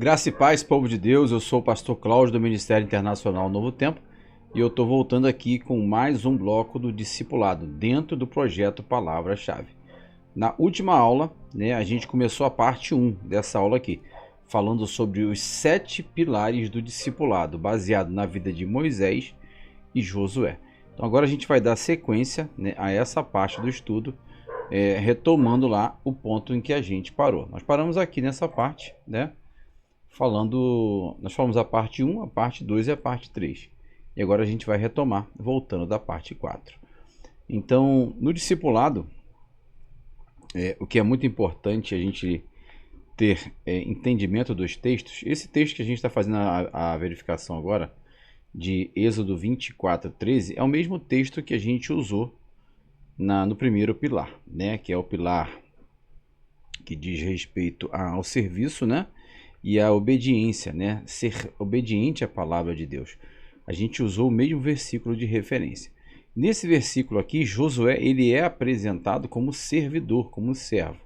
Graça e paz, povo de Deus, eu sou o pastor Cláudio do Ministério Internacional Novo Tempo e eu estou voltando aqui com mais um bloco do discipulado dentro do projeto Palavra-Chave. Na última aula, a gente começou a parte 1 dessa aula aqui, falando sobre os 7 pilares do discipulado, baseado na vida de Moisés e Josué. Então agora a gente vai dar sequência a essa parte do estudo, retomando lá o ponto em que a gente parou. Nós paramos aqui nessa parte, nós falamos a parte 1, a parte 2 e a parte 3. E agora a gente vai retomar, voltando da parte 4. Então, no discipulado, o que é muito importante a gente ter entendimento dos textos. Esse texto que a gente está fazendo a verificação agora, de Êxodo 24:13, é o mesmo texto que a gente usou no primeiro pilar, que é o pilar que diz respeito ao serviço, e a obediência, ser obediente à palavra de Deus. A gente usou o mesmo versículo de referência. Nesse versículo aqui, Josué ele é apresentado como servidor, como servo.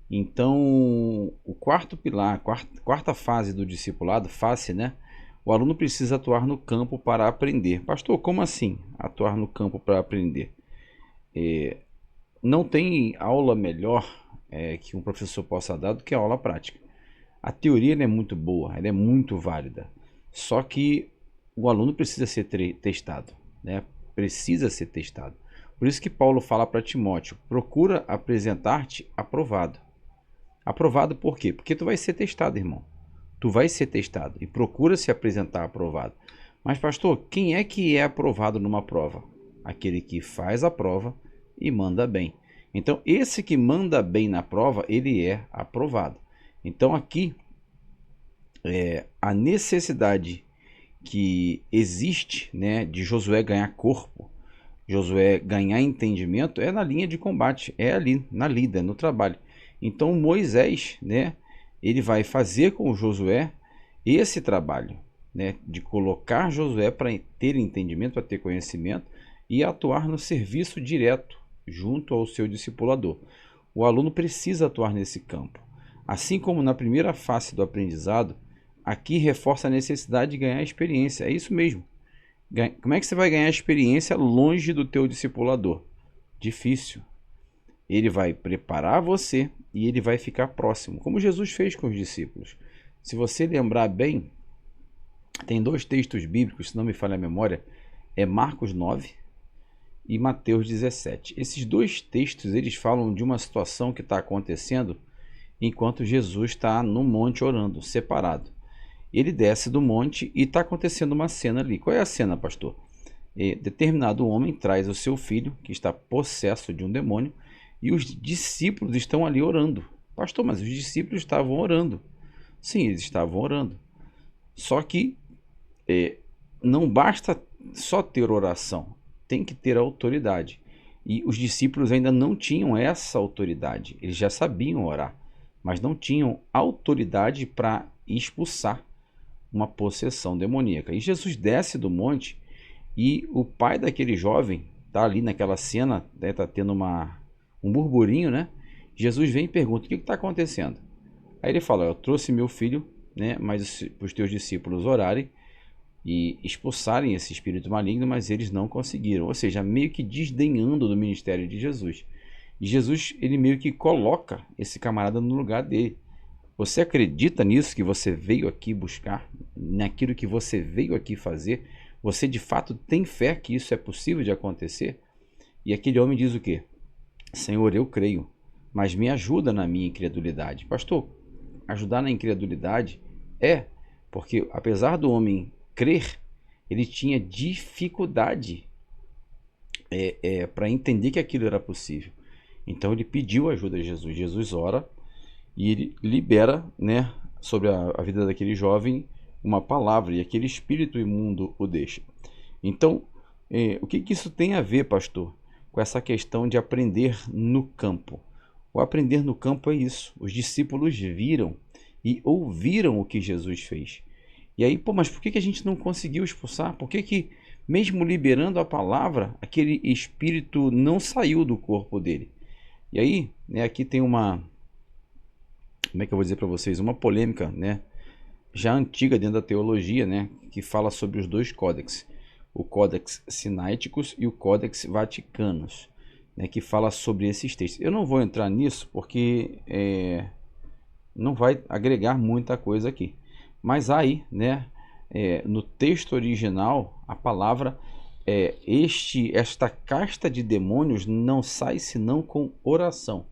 Então, o quarto pilar, quarta fase do discipulado, o aluno precisa atuar no campo para aprender. Pastor, como assim atuar no campo para aprender? Não tem aula melhor que um professor possa dar do que a aula prática. A teoria é muito boa, ela é muito válida, só que o aluno precisa ser testado, precisa ser testado. Por isso que Paulo fala para Timóteo, procura apresentar-te aprovado. Aprovado por quê? Porque tu vai ser testado, irmão. Tu vai ser testado e procura se apresentar aprovado. Mas pastor, quem é que é aprovado numa prova? Aquele que faz a prova e manda bem. Então esse que manda bem na prova, ele é aprovado. Então aqui, a necessidade que existe de Josué ganhar corpo, Josué ganhar entendimento, é na linha de combate, é ali, na lida, no trabalho. Então Moisés, ele vai fazer com Josué esse trabalho, de colocar Josué para ter entendimento, para ter conhecimento e atuar no serviço direto junto ao seu discipulador. O aluno precisa atuar nesse campo. Assim como na primeira face do aprendizado, aqui reforça a necessidade de ganhar experiência. É isso mesmo. Como é que você vai ganhar experiência longe do teu discipulador? Difícil. Ele vai preparar você e ele vai ficar próximo, como Jesus fez com os discípulos. Se você lembrar bem, tem 2 textos bíblicos, se não me falha a memória, é Marcos 9 e Mateus 17. Esses 2 textos, eles falam de uma situação que está acontecendo enquanto Jesus está no monte orando, separado. Ele desce do monte e está acontecendo uma cena ali. Qual é a cena, pastor? Determinado homem traz o seu filho, que está possesso de um demônio, e os discípulos estão ali orando. Pastor, mas os discípulos estavam orando. Sim, eles estavam orando. Só que não basta só ter oração, tem que ter autoridade. E os discípulos ainda não tinham essa autoridade, eles já sabiam orar, mas não tinham autoridade para expulsar uma possessão demoníaca. E Jesus desce do monte e o pai daquele jovem está ali naquela cena, está tendo um burburinho, Jesus vem e pergunta, o que está acontecendo? Aí ele fala, eu trouxe meu filho, mas para os teus discípulos orarem e expulsarem esse espírito maligno, mas eles não conseguiram. Ou seja, meio que desdenhando do ministério de Jesus. E Jesus, ele meio que coloca esse camarada no lugar dele. Você acredita nisso que você veio aqui buscar? Naquilo que você veio aqui fazer? Você de fato tem fé que isso é possível de acontecer? E aquele homem diz o quê? Senhor, eu creio, mas me ajuda na minha incredulidade. Pastor, ajudar na incredulidade porque apesar do homem crer, ele tinha dificuldade para entender que aquilo era possível. Então ele pediu ajuda a Jesus. Jesus ora e ele libera sobre a vida daquele jovem uma palavra, e aquele espírito imundo o deixa. Então, o que isso tem a ver, pastor, com essa questão de aprender no campo? O aprender no campo é isso. Os discípulos viram e ouviram o que Jesus fez. E aí, mas por que a gente não conseguiu expulsar? Por que mesmo liberando a palavra, aquele espírito não saiu do corpo dele? E aí, aqui tem uma, como é que eu vou dizer para vocês, uma polêmica, já antiga dentro da teologia, né, que fala sobre os dois códex, o Codex Sinaiticus e o Codex Vaticanus, né, que fala sobre esses textos. Eu não vou entrar nisso porque não vai agregar muita coisa aqui. Mas aí, né, no texto original, a palavra esta casta de demônios não sai senão com oração.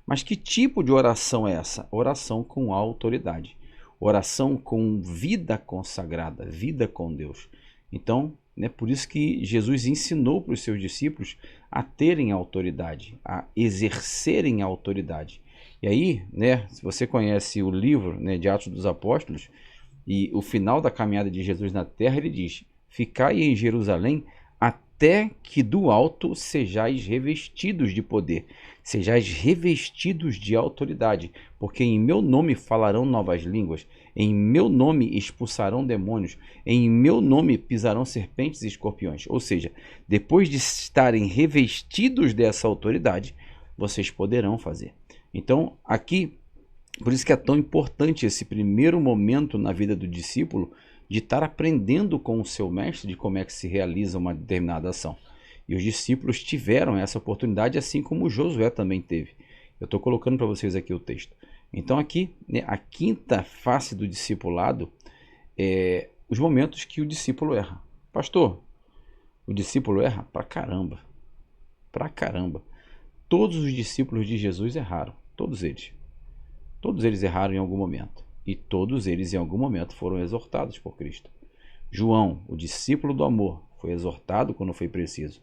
Mas que tipo de oração é essa? Oração com autoridade. Oração com vida consagrada, vida com Deus. Então, né, por isso que Jesus ensinou para os seus discípulos a terem autoridade, a exercerem a autoridade. E aí, né, se você conhece o livro, né, de Atos dos Apóstolos, e o final da caminhada de Jesus na terra, ele diz: ficai em Jerusalém até que do alto sejais revestidos de poder, sejais revestidos de autoridade, porque em meu nome falarão novas línguas, em meu nome expulsarão demônios, em meu nome pisarão serpentes e escorpiões. Ou seja, depois de estarem revestidos dessa autoridade, vocês poderão fazer. Então, aqui, por isso que é tão importante esse primeiro momento na vida do discípulo, de estar aprendendo com o seu mestre de como é que se realiza uma determinada ação. E os discípulos tiveram essa oportunidade, assim como Josué também teve. Eu estou colocando para vocês aqui o texto. Então aqui, né, a quinta face do discipulado é os momentos que o discípulo erra. Pastor, o discípulo erra pra caramba. Pra caramba. Todos os discípulos de Jesus erraram. Todos eles. Todos eles erraram em algum momento. E todos eles em algum momento foram exortados por Cristo. João, o discípulo do amor, foi exortado quando foi preciso.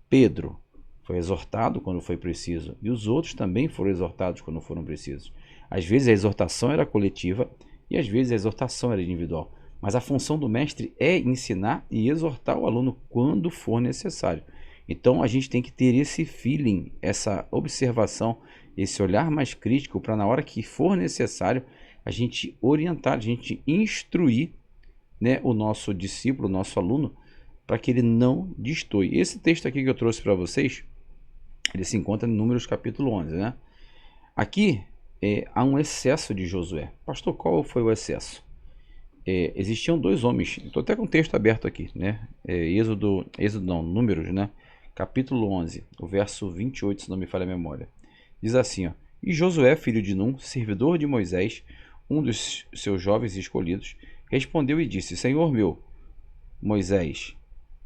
Pedro foi exortado quando foi preciso. E os outros também foram exortados quando foram precisos. Às vezes a exortação era coletiva e às vezes a exortação era individual. Mas a função do mestre é ensinar e exortar o aluno quando for necessário. Então a gente tem que ter esse feeling, essa observação, esse olhar mais crítico para na hora que for necessário a gente orientar, a gente instruir, né, o nosso discípulo, o nosso aluno, para que ele não destoie. Esse texto aqui que eu trouxe para vocês, ele se encontra em Números capítulo 11, né? Aqui há um excesso de Josué. Pastor, qual foi o excesso? Existiam dois homens, estou até com o texto aberto aqui, né? Números, né? Capítulo 11, o verso 28, se não me falha a memória. Diz assim, ó: e Josué, filho de Num, servidor de Moisés, um dos seus jovens escolhidos, respondeu e disse: Senhor meu, Moisés,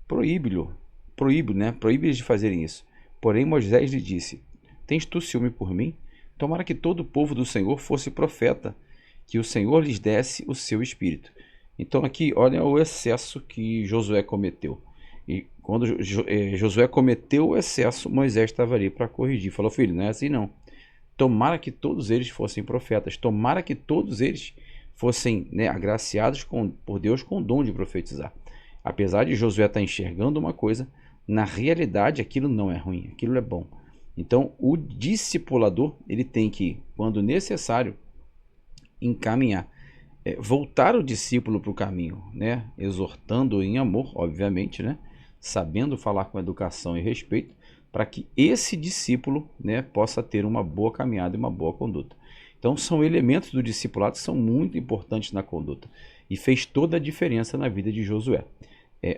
proíbe-lhes de fazerem isso. Porém Moisés lhe disse: tens tu ciúme por mim? Tomara que todo o povo do Senhor fosse profeta, que o Senhor lhes desse o seu espírito. Então aqui, olha o excesso que Josué cometeu. E quando Josué cometeu o excesso, Moisés estava ali para corrigir. Falou: filho, não é assim não. Tomara que todos eles fossem profetas. Tomara que todos eles fossem, né, agraciados por Deus com o dom de profetizar. Apesar de Josué estar enxergando uma coisa, na realidade aquilo não é ruim, aquilo é bom. Então o discipulador, ele tem que, quando necessário, encaminhar, voltar o discípulo para o caminho, né, exortando em amor, obviamente, né, sabendo falar com educação e respeito, para que esse discípulo, né, possa ter uma boa caminhada e uma boa conduta. Então são elementos do discipulado que são muito importantes na conduta e fez toda a diferença na vida de Josué.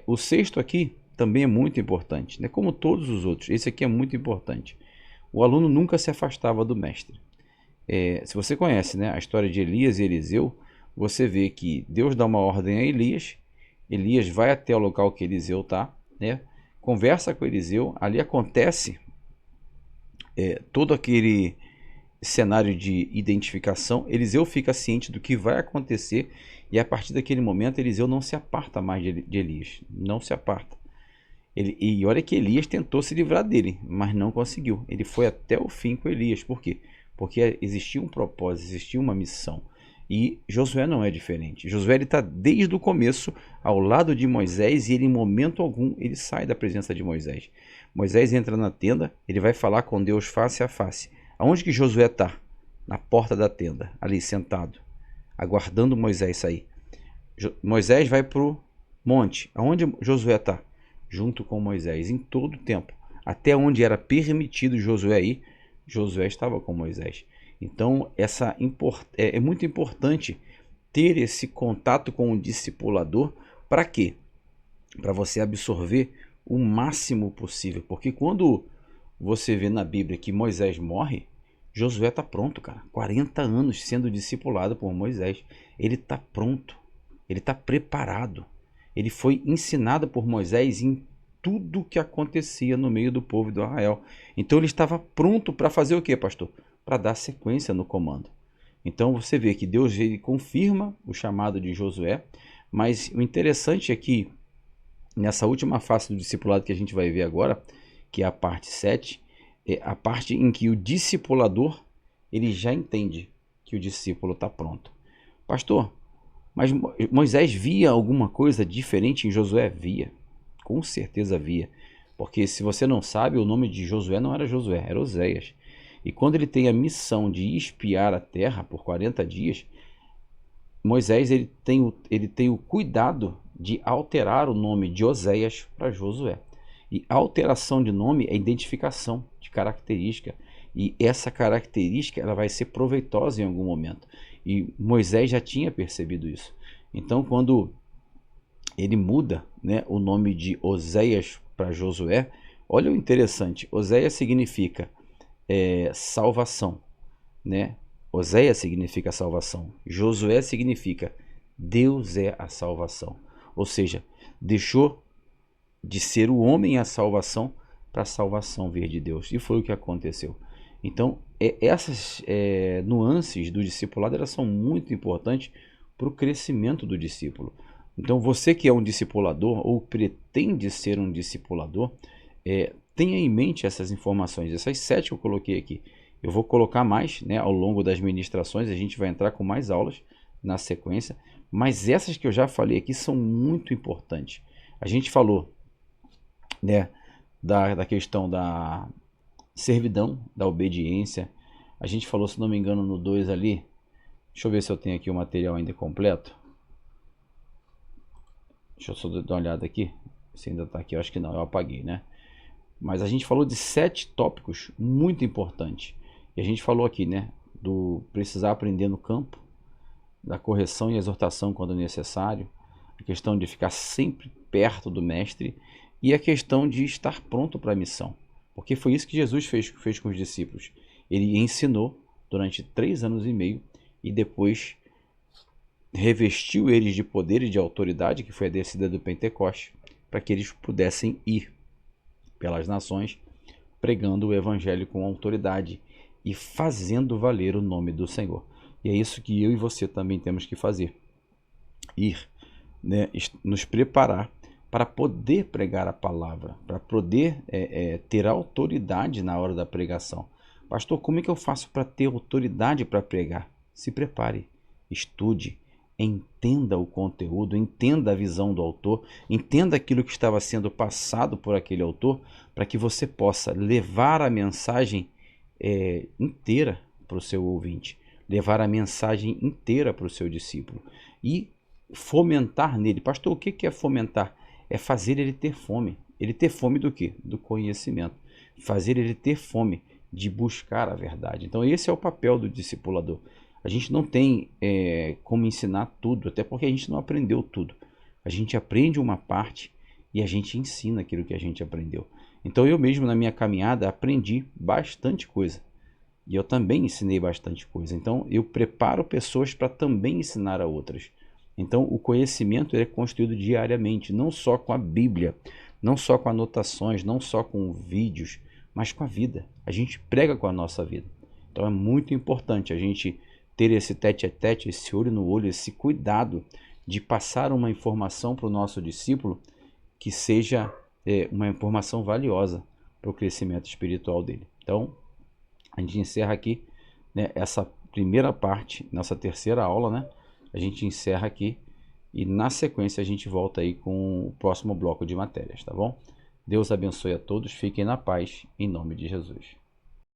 O sexto aqui também é muito importante, né, como todos os outros. Esse aqui é muito importante. O aluno nunca se afastava do mestre. Se você conhece, né, a história de Elias e Eliseu, você vê que Deus dá uma ordem a Elias, Elias vai até o local que Eliseu está, né, conversa com Eliseu, ali acontece todo aquele cenário de identificação. Eliseu fica ciente do que vai acontecer e a partir daquele momento Eliseu não se aparta mais de Elias, não se aparta. E olha que Elias tentou se livrar dele, mas não conseguiu. Ele foi até o fim com Elias. Por quê? Porque existia um propósito, existia uma missão. E Josué não é diferente. Josué está desde o começo ao lado de Moisés e ele, em momento algum, ele sai da presença de Moisés. Moisés entra na tenda, ele vai falar com Deus face a face. Aonde que Josué está? Na porta da tenda, ali sentado, aguardando Moisés sair. Moisés vai para o monte. Aonde Josué está? Junto com Moisés, em todo o tempo. Até onde era permitido Josué ir, Josué estava com Moisés. Então é muito importante ter esse contato com o discipulador. Para quê? Para você absorver o máximo possível. Porque quando você vê na Bíblia que Moisés morre, Josué está pronto, cara. 40 anos sendo discipulado por Moisés. Ele está pronto. Ele está preparado. Ele foi ensinado por Moisés em tudo que acontecia no meio do povo de Israel. Então ele estava pronto para fazer o quê, pastor? Para dar sequência no comando. Então você vê que Deus ele confirma o chamado de Josué, mas o interessante é que nessa última fase do discipulado que a gente vai ver agora, que é a parte 7, é a parte em que o discipulador ele já entende que o discípulo está pronto. Pastor, mas Moisés via alguma coisa diferente em Josué? Via, com certeza via. Porque se você não sabe, o nome de Josué não era Josué, era Oséias. E quando ele tem a missão de espiar a terra por 40 dias, Moisés ele tem o cuidado de alterar o nome de Oséias para Josué. E alteração de nome é identificação de característica. E essa característica ela vai ser proveitosa em algum momento. E Moisés já tinha percebido isso. Então, quando ele muda, né, o nome de Oséias para Josué, olha o interessante. Oséias significa salvação, né? Oséias significa salvação. Josué significa Deus é a salvação. Ou seja, deixou de ser o homem a salvação para a salvação vir de Deus. E foi o que aconteceu. Então, essas nuances do discipulado elas são muito importantes para o crescimento do discípulo. Então, você que é um discipulador ou pretende ser um discipulador, tenha em mente essas informações, essas 7 que eu coloquei aqui. Eu vou colocar mais, né, ao longo das ministrações, a gente vai entrar com mais aulas na sequência, mas essas que eu já falei aqui são muito importantes. A gente falou, né, da questão da servidão, da obediência. A gente falou, se não me engano, no 2 ali. Deixa eu ver se eu tenho aqui o material ainda completo. Deixa eu só dar uma olhada aqui. Se ainda está aqui, eu acho que não, eu apaguei, né? Mas a gente falou de 7 tópicos muito importantes. E a gente falou aqui, né, do precisar aprender no campo, da correção e exortação quando necessário, a questão de ficar sempre perto do mestre e a questão de estar pronto para a missão. Porque foi isso que Jesus fez com os discípulos. Ele ensinou durante 3 anos e meio e depois revestiu eles de poder e de autoridade, que foi a descida do Pentecoste, para que eles pudessem ir pelas nações pregando o evangelho com autoridade e fazendo valer o nome do Senhor. E é isso que eu e você também temos que fazer. Ir, né, nos preparar para poder pregar a palavra, para poder ter autoridade na hora da pregação. Pastor, como é que eu faço para ter autoridade para pregar? Se prepare, estude, entenda o conteúdo, entenda a visão do autor, entenda aquilo que estava sendo passado por aquele autor, para que você possa levar a mensagem inteira para o seu ouvinte, levar a mensagem inteira para o seu discípulo e fomentar nele. Pastor, o que é fomentar? É fazer ele ter fome. Ele ter fome do quê? Do conhecimento. Fazer ele ter fome de buscar a verdade. Então esse é o papel do discipulador. A gente não tem como ensinar tudo, até porque a gente não aprendeu tudo. A gente aprende uma parte e a gente ensina aquilo que a gente aprendeu. Então eu mesmo na minha caminhada aprendi bastante coisa. E eu também ensinei bastante coisa. Então eu preparo pessoas para também ensinar a outras. Então o conhecimento é construído diariamente, não só com a Bíblia, não só com anotações, não só com vídeos, mas com a vida. A gente prega com a nossa vida. Então é muito importante a gente ter esse tete-a-tete, esse olho no olho, esse cuidado de passar uma informação para o nosso discípulo que seja uma informação valiosa para o crescimento espiritual dele. Então, a gente encerra aqui, né, essa primeira parte, nossa terceira aula, né? A gente encerra aqui e na sequência a gente volta aí com o próximo bloco de matérias, tá bom? Deus abençoe a todos, fiquem na paz, em nome de Jesus.